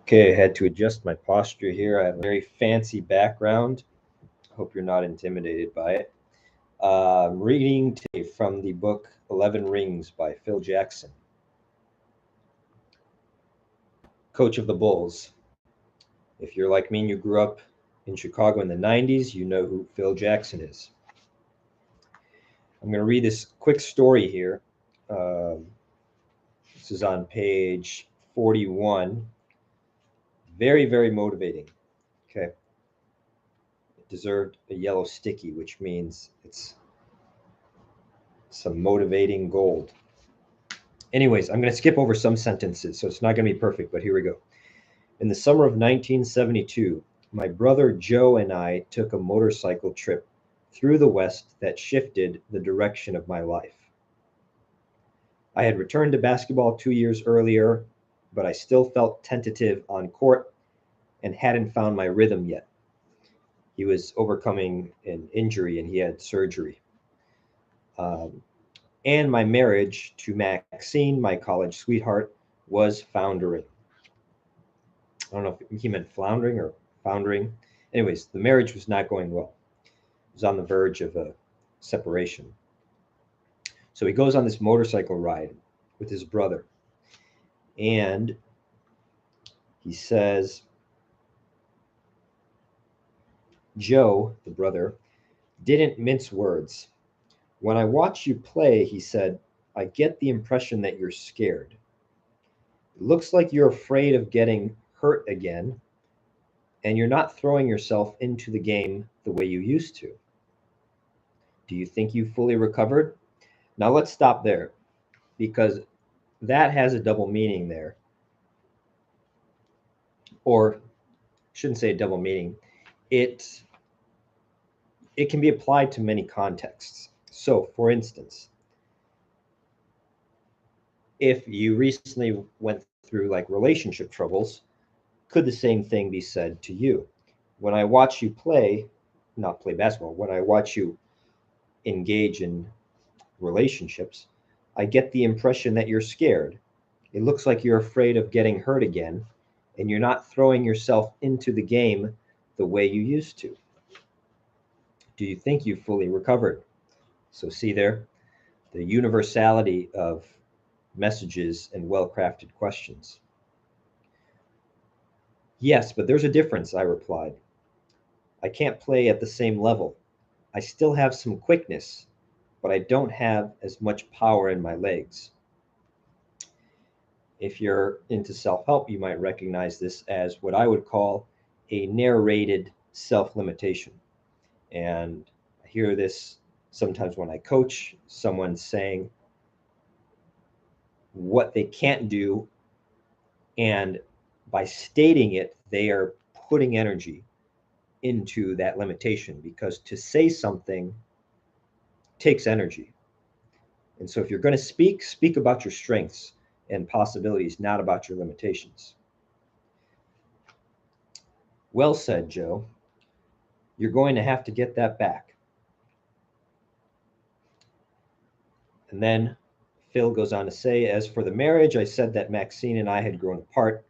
Okay, I had to adjust my posture here. I have a very fancy background. Hope you're not intimidated by it. I'm reading today from the book 11 Rings by Phil Jackson, coach of the Bulls. If you're like me and you grew up in Chicago in the 90s, you know who Phil Jackson is. I'm going to read this quick story here. Um, this is on page 41. Very, very motivating. Okay. It deserved a yellow sticky, which means it's some motivating gold. Anyways, I'm going to skip over some sentences, so it's not going to be perfect, but here we go. In the summer of 1972, my brother Joe and I took a motorcycle trip through the West that shifted the direction of my life. I had returned to basketball 2 years earlier, but I still felt tentative on court and hadn't found my rhythm yet. He was overcoming an injury and he had surgery. Um, and my marriage to Maxine, my college sweetheart, was foundering. I don't know if he meant floundering or foundering. Anyways, the marriage was not going well. It was on the verge of a separation. So he goes on this motorcycle ride with his brother. And he says, Joe, the brother, didn't mince words. When I watch you play, he said, I get the impression that you're scared. It looks like you're afraid of getting hurt again, and you're not throwing yourself into the game the way you used to. Do you think you fully recovered? Now let's stop there because that has a double meaning there. Or shouldn't say a double meaning. It it can be applied to many contexts. So, for instance, if you recently went through like relationship troubles, could the same thing be said to you? When I watch you play, not play basketball, when I watch you engage in relationships, I get the impression that you're scared. It looks like you're afraid of getting hurt again, and you're not throwing yourself into the game the way you used to. Do you think you've fully recovered? So, see there the universality of messages and well crafted questions. Yes, but there's a difference, I replied. I can't play at the same level. I still have some quickness, but I don't have as much power in my legs. If you're into self help, you might recognize this as what I would call a narrated self limitation. And I hear this sometimes when I coach someone saying what they can't do, and by stating it, they are putting energy into that limitation because to say something takes energy. And so if you're going to speak, speak about your strengths and possibilities, not about your limitations. Well said, Joe. You're going to have to get that back. And then Phil goes on to say, as for the marriage, I said that Maxine and I had grown apart.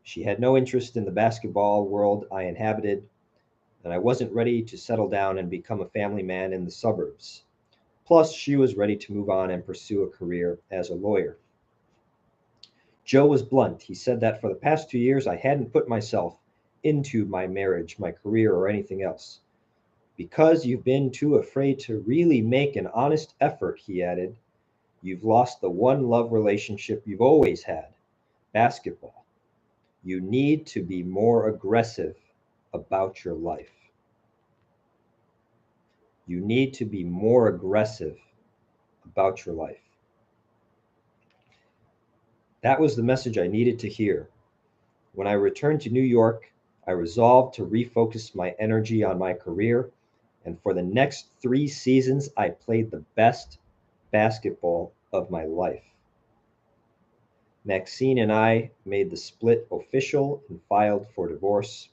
She had no interest in the basketball world I inhabited, and I wasn't ready to settle down and become a family man in the suburbs. Plus, she was ready to move on and pursue a career as a lawyer. Joe was blunt. He said that for the past 2 years, I hadn't put myself into my marriage, my career, or anything else. Because you've been too afraid to really make an honest effort, he added, you've lost the one love relationship you've always had basketball. You need to be more aggressive about your life. You need to be more aggressive about your life. That was the message I needed to hear. When I returned to New York, I resolved to refocus my energy on my career, and for the next 3 seasons, I played the best basketball of my life. Maxine and I made the split official and filed for divorce.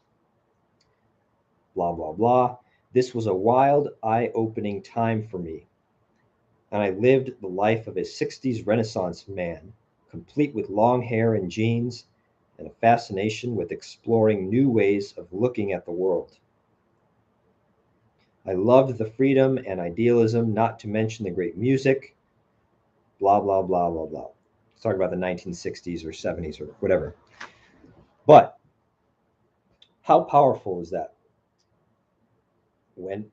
Blah, blah, blah. This was a wild, eye opening time for me, and I lived the life of a 60s Renaissance man, complete with long hair and jeans and a fascination with exploring new ways of looking at the world. I loved the freedom and idealism, not to mention the great music, blah, blah, blah, blah, blah. Let's talk about the 1960s or 70s or whatever. But how powerful is that? When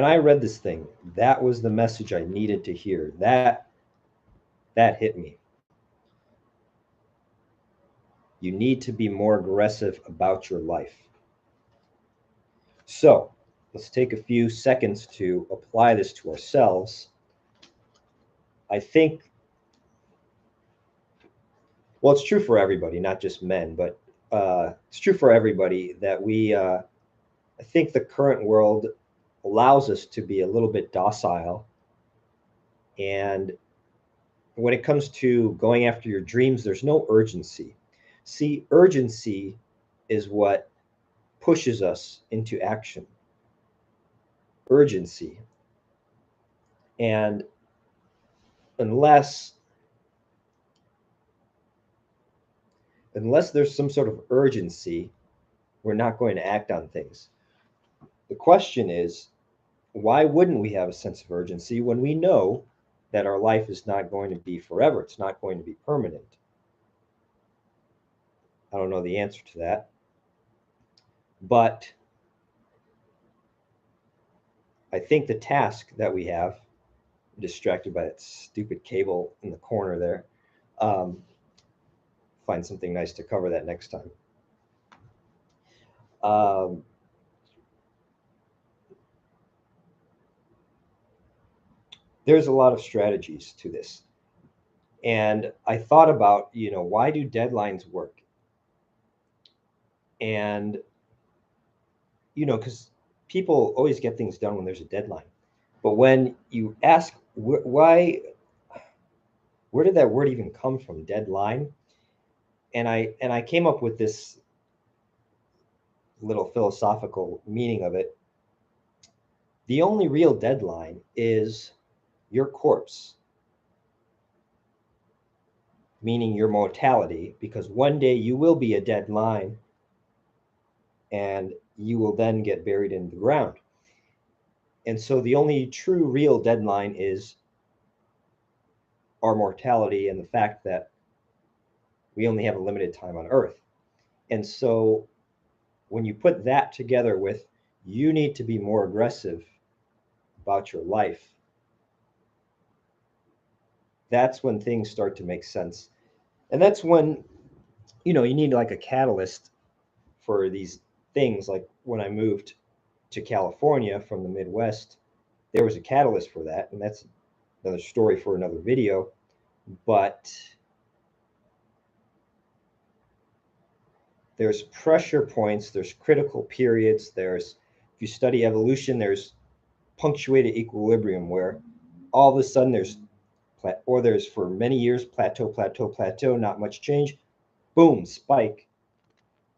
I read this thing, that was the message I needed to hear. That hit me. You need to be more aggressive about your life. So let's take a few seconds to apply this to ourselves. I think, well, it's true for everybody, not just men, but it's true for everybody that I think the current world allows us to be a little bit docile. And when it comes to going after your dreams, there's no urgency. See, urgency is what pushes us into action. Urgency. And unless there's some sort of urgency, we're not going to act on things. The question is, why wouldn't we have a sense of urgency when we know that our life is not going to be forever? It's not going to be permanent. I don't know the answer to that. But I think the task that we have, distracted by that stupid cable in the corner there, find something nice to cover that next time. There's a lot of strategies to this. And I thought about, why do deadlines work? And, because people always get things done when there's a deadline. But when you ask why, where did that word even come from, deadline? And I came up with this little philosophical meaning of it. The only real deadline is your corpse, meaning your mortality, because one day you will be a deadline and you will then get buried in the ground. And so the only true real deadline is our mortality and the fact that we only have a limited time on Earth. And so when you put that together with you need to be more aggressive about your life, that's when things start to make sense. And that's when, you need like a catalyst for these things. Like when I moved to California from the Midwest, there was a catalyst for that. And that's another story for another video. But there's pressure points, there's critical periods, if you study evolution, there's punctuated equilibrium where all of a sudden there's for many years, plateau, not much change, boom, spike,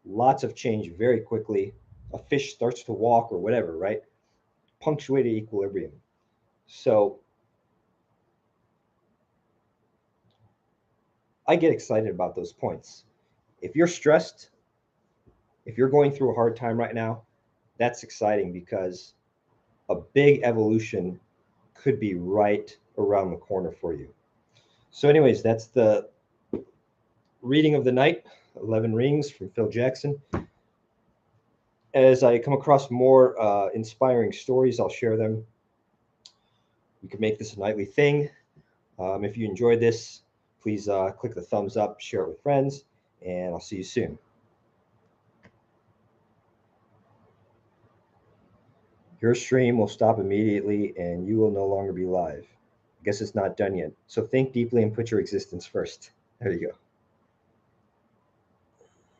lots of change very quickly. A fish starts to walk or whatever, right? Punctuated equilibrium. So I get excited about those points. If you're stressed, if you're going through a hard time right now, that's exciting because a big evolution could be right around the corner for you. So anyways, that's the reading of the night, 11 Rings from Phil Jackson. As I come across more inspiring stories, I'll share them. We could make this a nightly thing. If you enjoyed this, please click the thumbs up, share it with friends, and I'll see you soon. Your stream will stop immediately and you will no longer be live. I guess it's not done yet. So think deeply and put your existence first. There you go.